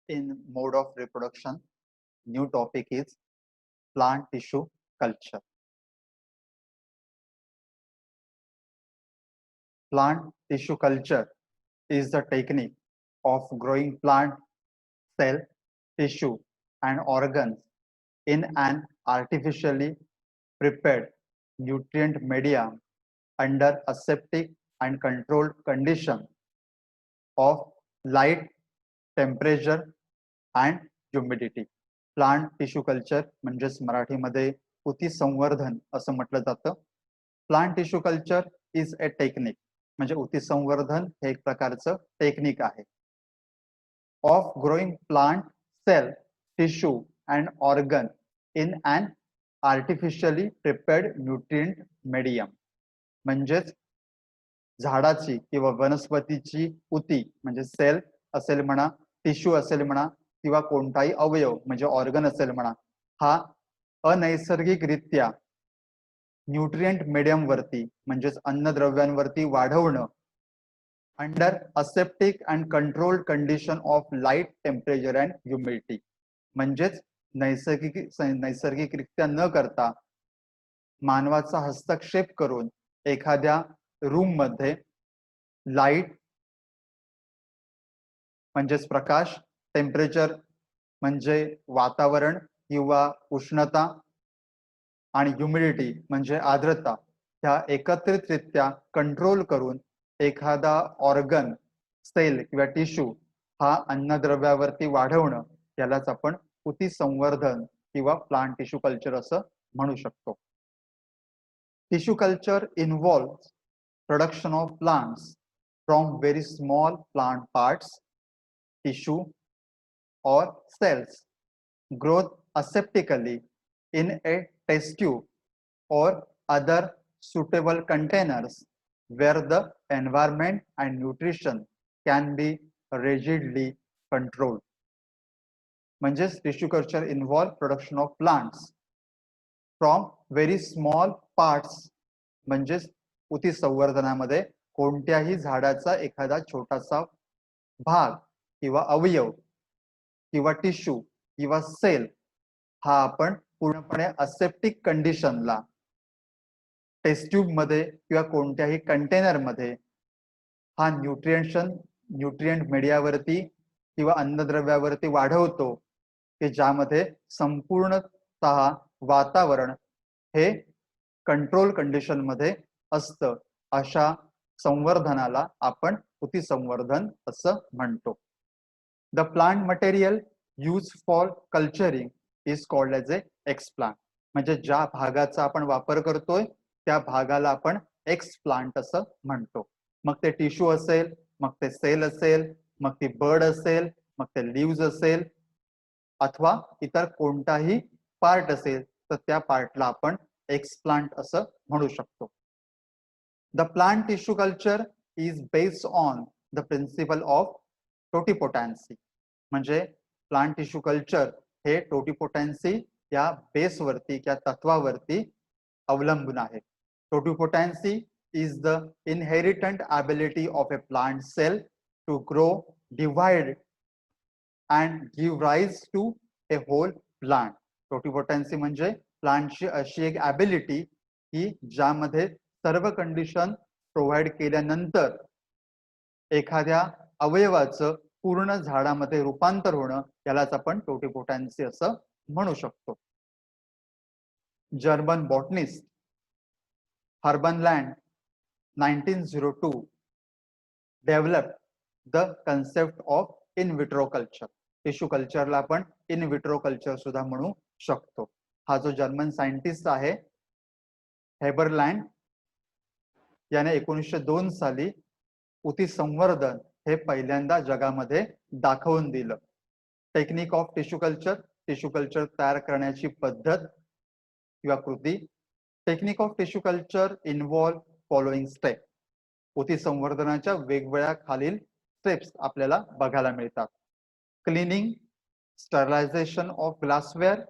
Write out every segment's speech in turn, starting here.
in mode of reproduction. New topic is plant tissue culture. Plant tissue culture is the technique of growing plant cell, tissue, and organs in an artificially prepared nutrient medium under aseptic and controlled condition of light, temperature, and humidity. Plant tissue culture म्हणजेच मराठीमध्ये उती संवर्धन असं म्हटलं जातं. Plant tissue culture is a technique म्हणजे उती संवर्धन हे एक प्रकारचं टेक्निक आहे of growing plant cell tissue and organ in an artificially prepared nutrient medium. म्हणजेच झाडाची किंवा वनस्पतीची उती म्हणजे सेल असेल म्हणा, टिश्यू असेल म्हणा, किंवा कोणताही अवयव म्हणजे ऑर्गन असेल म्हणा, हा अनैसर्गिकरित्या न्यूट्रिएंट मीडियम वरती म्हणजेच अन्नद्रव्यांवरती वाढवणं under aseptic and controlled condition of light, temperature and humidity. म्हणजेच नैसर्गिकरित्या न करता मानवाचा हस्तक्षेप करून एखाद्या रूम मध्ये लाईट म्हणजेच प्रकाश, टेम्परेचर म्हणजे वातावरण किंवा उष्णता, आणि ह्युमिडिटी म्हणजे आर्द्रता ह्या एकत्रितरित्या कंट्रोल करून एखादा ऑर्गन, सेल किंवा टिश्यू हा अन्नद्रव्यावरती वाढवणं यालाच आपण उती संवर्धन किंवा प्लांट टिश्यू कल्चर असं म्हणू शकतो. Tissue culture involves production of plants from very small plant parts, tissue or cells, growth aseptically in a test tube or other suitable containers where the environment and nutrition can be rigidly controlled. म्हणजेच tissue culture involve production of plants from very small parts म्हणजेच उती संवर्धनामध्ये कोणत्याही झाडाचा एखादा छोटासा भाग किंवा अवयव किंवा टिश्यू किंवा सेल हा आपण पूर्णपणे असेप्टिक कंडिशनला टेस्ट ट्यूब मध्ये किंवा कोणत्याही कंटेनर मध्ये हा न्यूट्रिएंट मीडियावरती किंवा अन्नद्रव्यावरती वाढवतो की ज्यामध्ये संपूर्णतः वातावरण हे कंट्रोल कंडिशन मध्ये असतं. अशा संवर्धनाला आपण उती संवर्धन असं म्हणतो. The plant material use for culturing is called as A explant. म्हणजे ज्या भागाचा आपण वापर करतोय त्या भागाला आपण एक्सप्लांट असं म्हणतो. मग ते टिश्यू असेल, मग ते सेल असेल, मग ती बर्ड असेल, मग ते लिव्ज असेल, अथवा इतर कोणताही पार्ट असेल तर त्या पार्टला आपण एक्सप्लांट असं म्हणू शकतो. The plant tissue culture is based on the principle of totipotency. म्हणजे प्लांट टिश्यू कल्चर हे टोटिपोटेन्सी या बेसवरती किंवा तत्वावरती अवलंबून आहे. Totipotency is the inherent ability of a plant cell to grow, divide and give rise to a whole plant. Totipotency म्हणजे प्लांटची अशी एक ॲबिलिटी की ज्यामध्ये सर्व कंडिशन प्रोव्हाइड केल्यानंतर एखाद्या अवयवाचं पूर्ण झाडामध्ये रूपांतर होणं यालाच आपण टोटिपोटेन्सी असं म्हणू शकतो. जर्मन बॉटनिस्ट हर्बनलँड 1902 develop the concept of in vitro culture. Tissue कल्चरला आपण इन विट्रो कल्चर सुद्धा म्हणू शकतो. हा जो जर्मन सायंटिस्ट आहे हेबरलँड याने 1902 साली उती संवर्धन हे पहिल्यांदा जगामध्ये दाखवून दिलं. टेक्निक ऑफ टिश्यू कल्चर तयार करण्याची पद्धत किंवा कृती. Technique of tissue culture involve following step. उती संवर्धनाच्या वेगवेगळ्या खालील स्टेप्स आपल्याला बघायला मिळतात. Cleaning, sterilization of glassware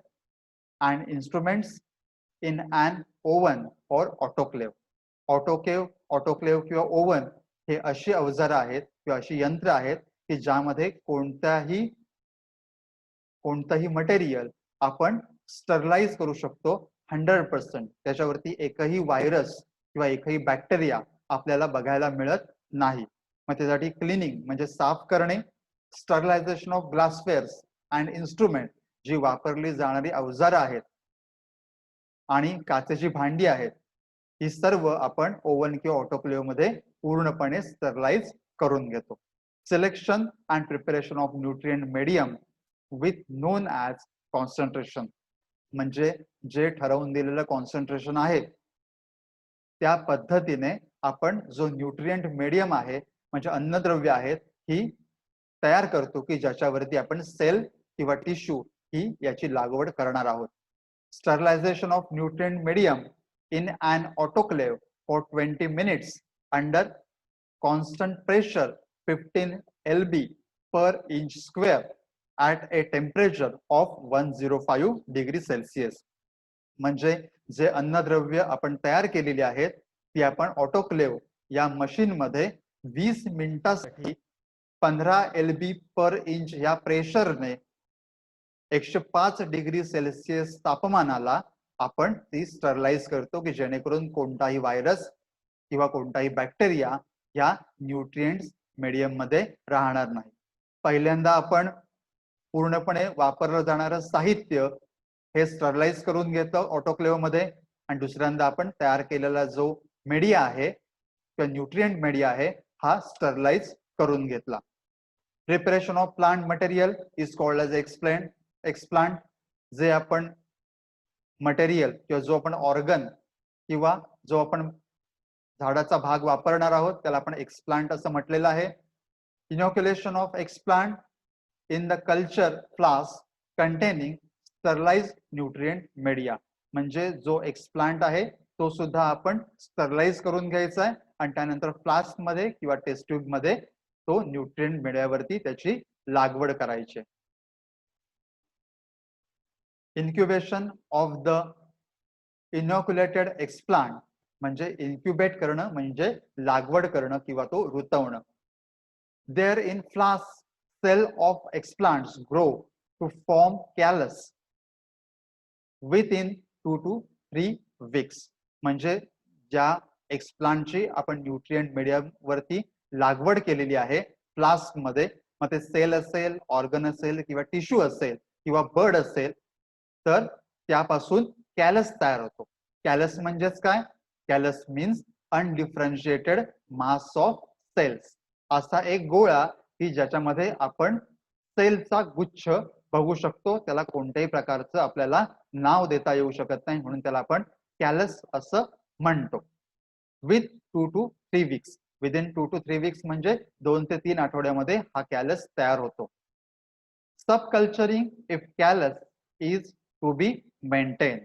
and instruments in an oven or autoclave. Autoclave किंवा ओव्हन हे अशी अवजारं आहेत किंवा अशी यंत्र आहेत की ज्यामध्ये कोणत्याही कोणतंही मटेरियल आपण स्टरलाइज करू शकतो 100%. त्याच्यावरती एकही व्हायरस किंवा एकही बॅक्टेरिया आपल्याला बघायला मिळत नाही. मग त्यासाठी क्लिनिंग म्हणजे साफ करणे, स्टरलायझेशन ऑफ ग्लासवेअर्स अँड इन्स्ट्रुमेंट, जी वापरली जाणारी अवजारं आहेत आणि काचेची भांडी आहेत, ही सर्व आपण ओव्हन किंवा ऑटोक्लेव्ह मध्ये पूर्णपणे स्टरलाइज करून घेतो. Selection and preparation of nutrient medium with non as concentration, म्हणजे जे ठरवून दिलेलं कॉन्सन्ट्रेशन आहे त्या पद्धतीने आपण जो न्यूट्रिएंट मीडियम आहे म्हणजे अन्नद्रव्य आहेत ही तयार करतो की ज्याच्यावरती आपण सेल किंवा टिश्यू ही याची लागवड करणार आहोत. Sterilisation of nutrient medium in an autoclave for 20 minutes under constant pressure 15 lb per inch square at a temperature of 105 degree Celsius. म्हणजे जे अन्नद्रव्य आपण तयार केलेली आहेत ती आपण ऑटोक्लेव्ह या मशीन मध्ये 20 मिनिटांसाठी 15 lb पर इंच या प्रेशरने 105 डिग्री सेल्सिअस तापमानाला आपण ती स्टरलाइज करतो की जेणेकरून कोणताही व्हायरस किंवा कोणताही बॅक्टेरिया या न्यूट्रिएंट्स मीडियम मध्ये राहणार नाही. पहिल्यांदा आपण पूर्णपणे वापरलं जाणारं साहित्य हे स्टरलाइज करून घेतो ऑटोक्लेव्ह मध्ये आणि दुसऱ्यांदा आपण तयार केलेला जो मीडिया आहे किंवा न्यूट्रिएंट मीडिया आहे हा स्टरलाइज करून घेतला. Preparation of plant material is called as explant, जे आपण मटेरियल किंवा जो आपण ऑर्गन किंवा जो आपण झाडाचा भाग वापरणार आहोत त्याला आपण एक्सप्लांट असं म्हटलेलं आहे. Inoculation of explant in the culture flask containing sterilize nutrient media, म्हणजे जो एक्सप्लांट आहे तो सुद्धा आपण स्टरलाइज करून घ्यायचा आहे आणि त्यानंतर फ्लास्क मध्ये किंवा टेस्ट ट्यूब मध्ये तो न्यूट्रिएंट मीडियावरती त्याची लागवड करायची. Incubation of the inoculated explant म्हणजे इन्क्युबेट करणं म्हणजे लागवड करणं किंवा तो रुतवणं. There in flask cell of explants grow to form callus with in 2 to 3 weeks, म्हणजे ज्या एक्सप्लांटची आपण न्यूट्रिएंट मीडियम वरती लागवड केलेली आहे फ्लास्क मध्ये, मग ते सेल असेल, ऑर्गन असेल किंवा टिश्यू असेल किंवा बर्ड असेल, तर त्यापासून कॅलस तयार होतो. कॅलस म्हणजेच काय? Callus means undifferentiated mass of cells, असा एक गोळा की ज्याच्यामध्ये आपण सेलचा गुच्छ बघू शकतो. त्याला कोणत्याही प्रकारचं आपल्याला नाव देता येऊ शकत नाही म्हणून त्याला आपण कॅलस असं म्हणतो. With 2 to 3 weeks, within 2 to 3 weeks म्हणजे 2 ते 3 आठवड्यामध्ये हा कॅलस तयार होतो. Subculturing if callus is to be maintain,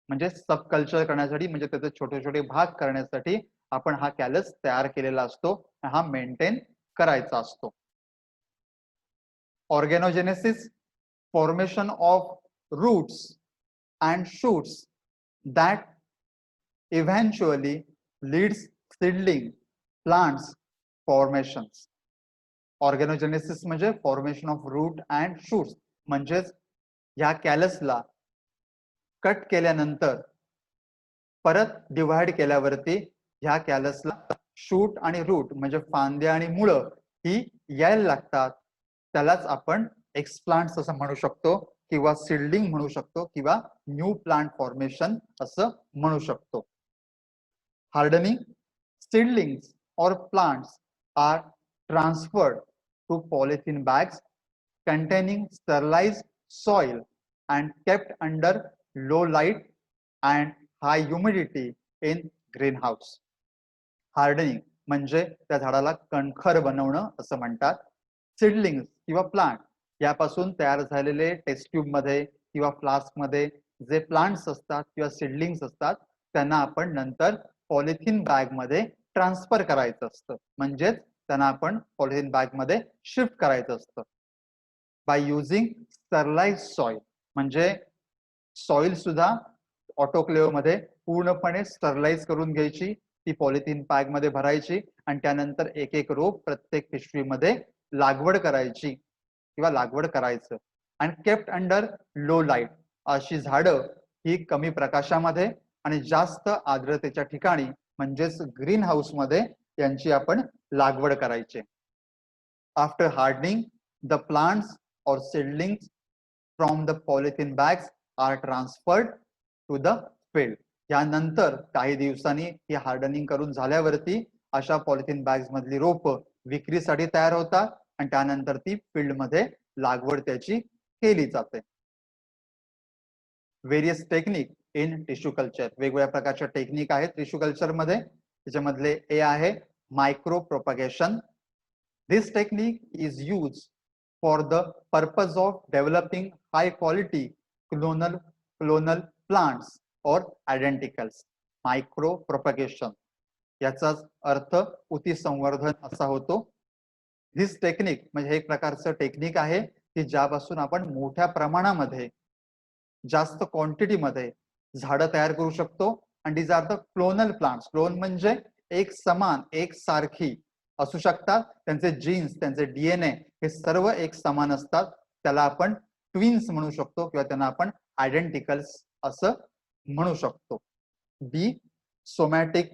म्हणजे सबकल्चर करण्यासाठी म्हणजे त्याचे छोटे छोटे भाग करण्यासाठी आपण हा कॅलस तयार केलेला असतो, हा मेंटेन करायचा असतो. Organogenesis, formation of roots and shoots that eventually leads seedling plants formations. Organogenesis म्हणजे formation of root and shoots, म्हणजेच ह्या कॅलसला कट केल्यानंतर परत डिवाइड केल्यावरती ह्या कॅलसला शूट आणि रूट म्हणजे फांद्या आणि मुळं ही यायला लागतात. त्यालाच आपण एक्सप्लांट्स असं म्हणू शकतो किंवा सीडलिंग म्हणू शकतो किंवा न्यू प्लांट फॉर्मेशन असं म्हणू शकतो. Hardening, seedlings or plants are transferred to polythene bags containing sterilized soil and kept under low light and high humidity in greenhouse. Hardening म्हणजे त्या झाडाला कणखर बनवणं असं म्हणतात. सीडलिंग्स किंवा प्लांट यापासून तयार झालेले टेस्ट ट्यूब मध्ये किंवा फ्लास्क मध्ये जे प्लांट्स असतात किंवा सीडलिंग्स असतात त्यांना आपण नंतर पॉलिथिन बॅग मध्ये ट्रान्सफर करायचं असतं, म्हणजेच त्यांना आपण पॉलिथिन बॅग मध्ये शिफ्ट करायचं असतं. बाय युझिंग स्टरलाइज सॉइल, म्हणजे सॉइल सुद्धा ऑटोक्लेव्ह मध्ये पूर्णपणे स्टरलाइज करून घ्यायची, ती पॉलिथिन बॅग मध्ये भरायची आणि त्यानंतर एक एक रोप प्रत्येक पिशवीमध्ये लागवड करायची किंवा लागवड करायचं. And kept under low light. अशी झाडं ही कमी प्रकाशामध्ये आणि जास्त आर्द्रतेच्या ठिकाणी म्हणजेच ग्रीन हाऊस मध्ये यांची आपण लागवड करायची. After hardening the plants or seedlings from the polythene bags are transferred to the field. यानंतर काही दिवसांनी ही हार्डनिंग करून झाल्यावरती अशा पॉलिथिन बॅग्स मधली रोप विक्रीसाठी तयार होतात आणि त्यानंतर ती फील्ड मध्ये लागवड त्याची केली जाते. Various technique in tissue culture. वेगवेगळ्या प्रकारच्या टेक्निक आहेत टिश्यू कल्चर मध्ये. त्याच्यामधले ए आहे micro propagation. This technique is use for the purpose of developing high quality clonal plants और आयडेंटिकल्स. मायक्रो प्रोपगेशन याचाच अर्थ उती संवर्धन असा होतो. दिस टेक्निक म्हणजे एक प्रकारचं टेक्निक आहे की ज्यापासून आपण मोठ्या प्रमाणामध्ये जास्त क्वांटिटी मध्ये झाडं तयार करू शकतो. आणि these are the clonal plants. Clone म्हणजे एक समान एक सारखी असू शकतात. त्यांचे जीन्स त्यांचे डीएनए हे सर्व एक समान असतात. त्याला आपण ट्विन्स म्हणू शकतो किंवा त्यांना आपण आयडेंटिकल्स असं म्हणू शकतो. B somatic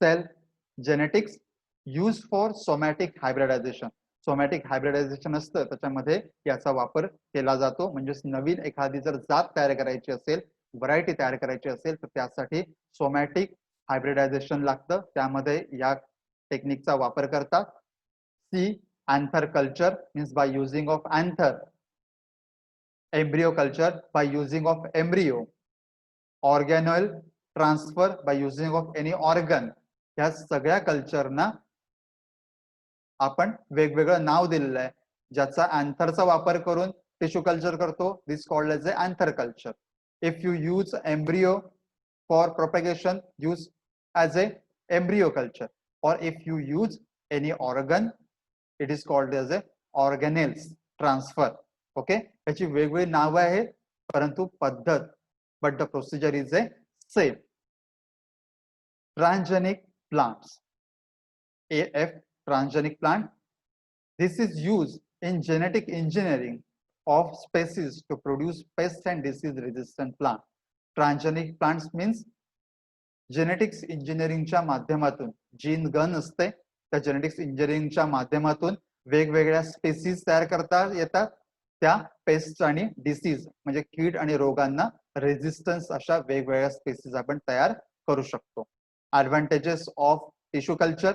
cell genetics use for somatic hybridization. Somatic hybridization असतं त्याच्यामध्ये याचा वापर केला जातो. म्हणजे नवीन एखादी जर जात तयार करायची असेल व्हरायटी तयार करायची असेल तर त्यासाठी सोमॅटिक हायब्रिडायझेशन लागतं. त्यामध्ये या टेक्निकचा वापर करतात. C anther culture means by using of anther. Embryo culture by using of embryo. Organelle transfer by using of any organ. या सगळ्या कल्चरना आपण वेगवेगळं नाव दिलेलं आहे. ज्याचा अँथरचा वापर करून टिश्यू कल्चर करतो this called as a anther culture. If you use embryo for propagation use as a embryo culture. Or if you use any organ it is called as a organelles transfer. Okay. याची वेगवेगळी नावं आहेत परंतु पद्धत but the procedure is a same. Transgenic plants. AF transgenic plant. This is used in genetic engineering of species to produce pest and disease resistant plant. Transgenic plants means genetics इंजिनिअरिंगच्या माध्यमातून gene gun असते त्या genetics इंजिनिअरिंगच्या माध्यमातून वेगवेगळ्या species तयार करता येतात. त्या पेस्ट आणि डिसीज म्हणजे कीड आणि रोगांना रेजिस्टन्स अशा वेगवेगळ्या स्पेसीज आपण तयार करू शकतो. Advantages of tissue culture.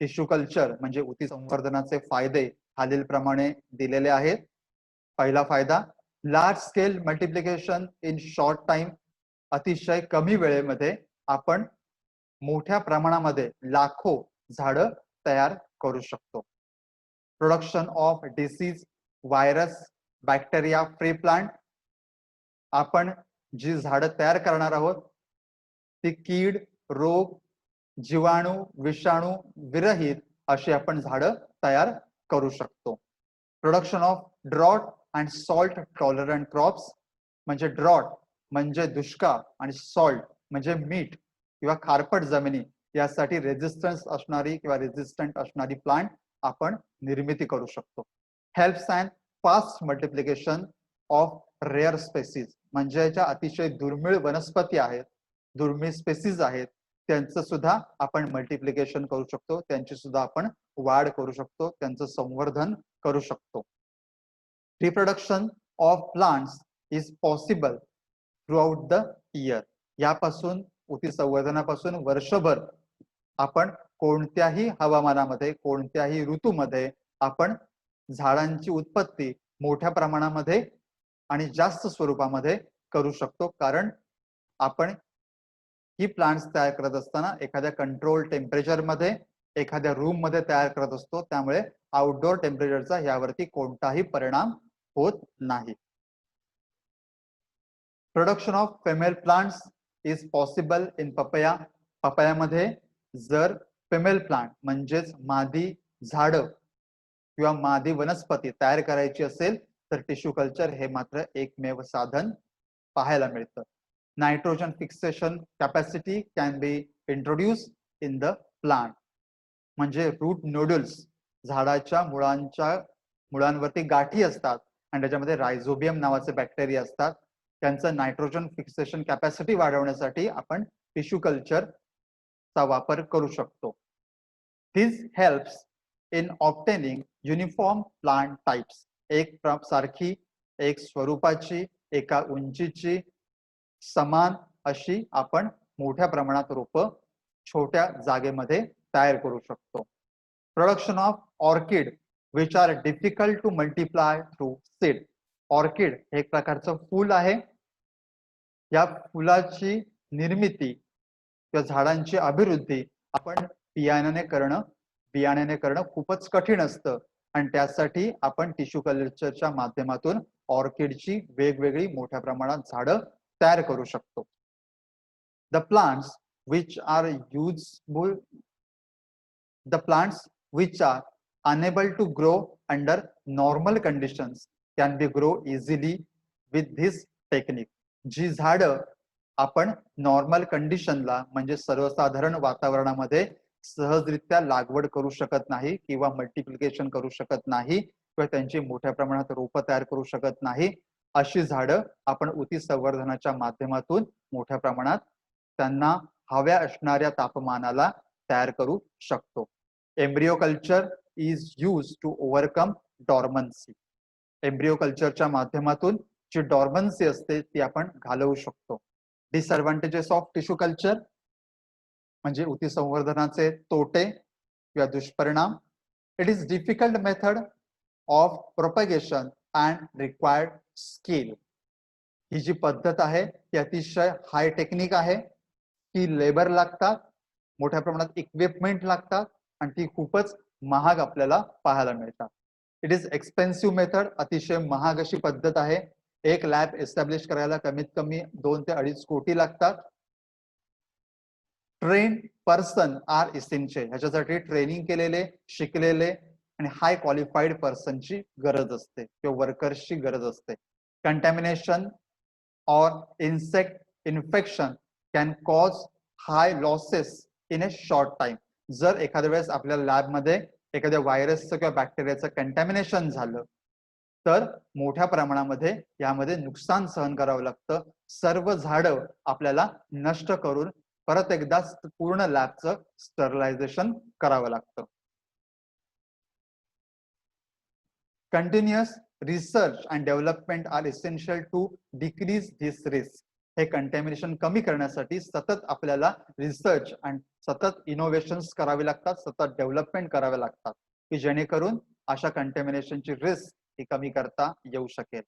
Tissue culture म्हणजे उती संवर्धनाचे फायदे खालील प्रमाणे दिलेले आहेत. पहिला फायदा large scale multiplication in short time. अतिशय कमी वेळेमध्ये आपण मोठ्या प्रमाणामध्ये लाखो झाडं तयार करू शकतो. Production of disease virus bacteria free plant. आपण जी झाडं तयार करणार आहोत ती कीड रोग जीवाणू विषाणू विरहित अशी आपण झाडं तयार करू शकतो. Production of drought and salt tolerant crops. म्हणजे ड्रॉट म्हणजे दुष्काळ आणि सॉल्ट म्हणजे मीठ किंवा खारपट जमिनी यासाठी रेजिस्टन्स असणारी किंवा रेजिस्टंट असणारी प्लांट आपण निर्मिती करू शकतो. Helps and fast multiplication of rare species. म्हणजे ज्या अतिशय दुर्मिळ वनस्पती आहेत दुर्मिळ स्पेसीज आहेत त्यांचं सुद्धा आपण मल्टिप्लिकेशन करू शकतो. त्यांची सुद्धा आपण वाढ करू शकतो. त्यांचं संवर्धन करू शकतो. Reproduction of plants is possible through out the year. यापासून उती संवर्धनापासून वर्षभर आपण कोणत्याही हवामानामध्ये कोणत्याही ऋतूमध्ये आपण झाडांची उत्पत्ती मोठ्या प्रमाणामध्ये आणि जास्त स्वरूपामध्ये करू शकतो. कारण आपण ही प्लांट्स तयार करत असताना एखाद्या कंट्रोल टेम्परेचर मध्ये एखाद्या रूम मध्ये तयार करत असतो. त्यामुळे आउटडोर टेम्परेचरचा यावरती कोणताही परिणाम होत नाही. Production of female plants is possible in papaya. पपयामध्ये जर फिमेल प्लांट म्हणजेच मादी झाडं किंवा मादी वनस्पती तयार करायची असेल तर टिश्यू कल्चर हे मात्र एकमेव साधन पाहायला मिळतं. Nitrogen fixation capacity can be introduce in the plant. म्हणजे रूट नोडल्स झाडाच्या मुळांच्या मुळांवरती गाठी असतात आणि त्याच्यामध्ये रायझोबियम नावाचे बॅक्टेरिया असतात. त्यांचं नायट्रोजन फिक्सेशन कॅपॅसिटी वाढवण्यासाठी आपण टिश्यू कल्चरचा वापर करू शकतो. This helps in obtaining uniform plant types. एक सारखी, एक स्वरूपाची, एका उंचीची, समान अशी आपण मोठ्या प्रमाणात रोपं छोट्या जागेमध्ये तयार करू शकतो. Production of orchid which are difficult to multiply through seed. Orchid हे एक प्रकारचं फूल आहे. या फुलाची निर्मिती किंवा झाडांची अभिवृद्धी आपण बियाण्याने करणं खूपच कठीण असतं आणि त्यासाठी आपण टिश्यू कल्चरच्या माध्यमातून ऑर्किडची वेगवेगळी मोठ्या प्रमाणात झाडं तयार करू शकतो. The plants which are unable to grow under normal conditions can be grow easily with this technique. जी झाडं आपण नॉर्मल कंडिशनला म्हणजे सर्वसाधारण वातावरणामध्ये सहजरित्या लागवड करू शकत नाही किंवा मल्टिप्लिकेशन करू शकत नाही किंवा त्यांची मोठ्या प्रमाणात रोपं तयार करू शकत नाही, अशी झाडं आपण ऊती संवर्धनाच्या माध्यमातून मोठ्या प्रमाणात त्यांना हव्या असणाऱ्या तापमानाला तयार करू शकतो. Embryo culture is use to overcome dormancy. Embryo कल्चरच्या माध्यमातून जी डॉर्मन्सी असते ती आपण घालवू शकतो. डिसएडव्हान्टेजेस ऑफ टिश्यू कल्चर म्हणजे ऊती संवर्धनाचे तोटे किंवा दुष्परिणाम. It is difficult method of propagation and required skill. ही जी पद्धत आहे ती अतिशय हाय टेक्निक आहे. ती लेबर लागतात, मोठ्या प्रमाणात इक्विपमेंट लागतात आणि ती खूपच महाग आपल्याला पाहायला मिळतात. It is expensive method. अतिशय महाग अशी पद्धत आहे. एक लॅब एस्टॅब्लिश करायला कमीत कमी 2 ते 2.5 कोटी लागतात. Train person are essential. ह्याच्यासाठी ट्रेनिंग केलेले, शिकलेले आणि हाय क्वालिफाईड पर्सनची गरज असते किंवा वर्कर्सची गरज असते. कंटॅमिनेशन और insect infection can cause high losses in a short time. जर एखाद्या वेळेस आपल्या लॅबमध्ये एखाद्या व्हायरसचं किंवा बॅक्टेरियाचं कंटॅमिनेशन झालं तर मोठ्या प्रमाणामध्ये यामध्ये नुकसान सहन करावं लागतं. सर्व झाडं आपल्याला नष्ट करून परत एकदा पूर्ण लॅबचं स्टरलायझेशन करावं लागतं. Continuous research and development are essential to decrease this risk. हे कंटॅमिनेशन कमी करण्यासाठी सतत आपल्याला रिसर्च आणि सतत इनोव्हेशन्स करावे लागतात, सतत डेव्हलपमेंट करावे लागतात की जेणेकरून अशा कंटॅमिनेशनची रिस्क ही कमी करता येऊ शकेल.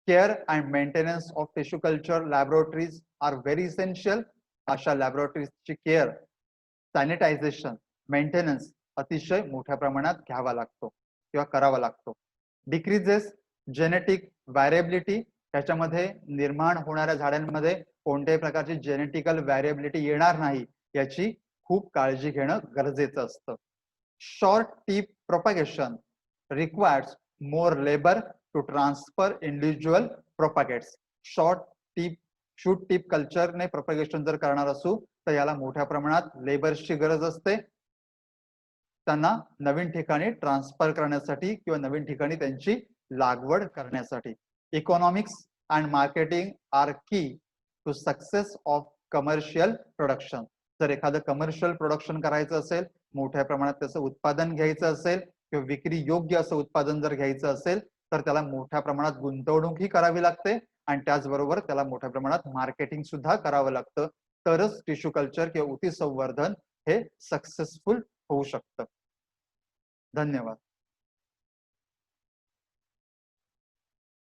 Care and maintenance of tissue culture laboratories are very essential. अशा लॅबोरेटरीजची केअर, सॅनिटायझेशन, मेंटेनन्स अतिशय मोठ्या प्रमाणात घ्यावा लागतो किंवा करावा लागतो. Decreases genetic variability. त्याच्यामध्ये निर्माण होणाऱ्या झाडांमध्ये कोणत्याही प्रकारची जेनेटिकल व्हॅरिएबिलिटी येणार नाही याची खूप काळजी घेणं गरजेचं असतं. Short tip propagation requires more labour to transfer individual propagates. Short tip shoot tip कल्चरने प्रोपगेशन जर करणार असू तर याला मोठ्या प्रमाणात लेबर्सची गरज असते. त्यांना नवीन ठिकाणी ट्रान्सफर करण्यासाठी किंवा नवीन ठिकाणी त्यांची लागवड करण्यासाठी. Economics and marketing are key to success of commercial production. जर एखादं कमर्शियल प्रोडक्शन करायचं असेल, मोठ्या प्रमाणात त्याचं उत्पादन घ्यायचं असेल किंवा विक्री योग्य असं उत्पादन जर घ्यायचं असेल तर त्याला मोठ्या प्रमाणात गुंतवणूक ही करावी लागते आणि त्याचबरोबर त्याला मोठ्या प्रमाणात मार्केटिंग सुद्धा करावं लागतं. तरच टिश्यू कल्चर किंवा ऊती संवर्धन हे सक्सेसफुल होऊ शकतं. धन्यवाद.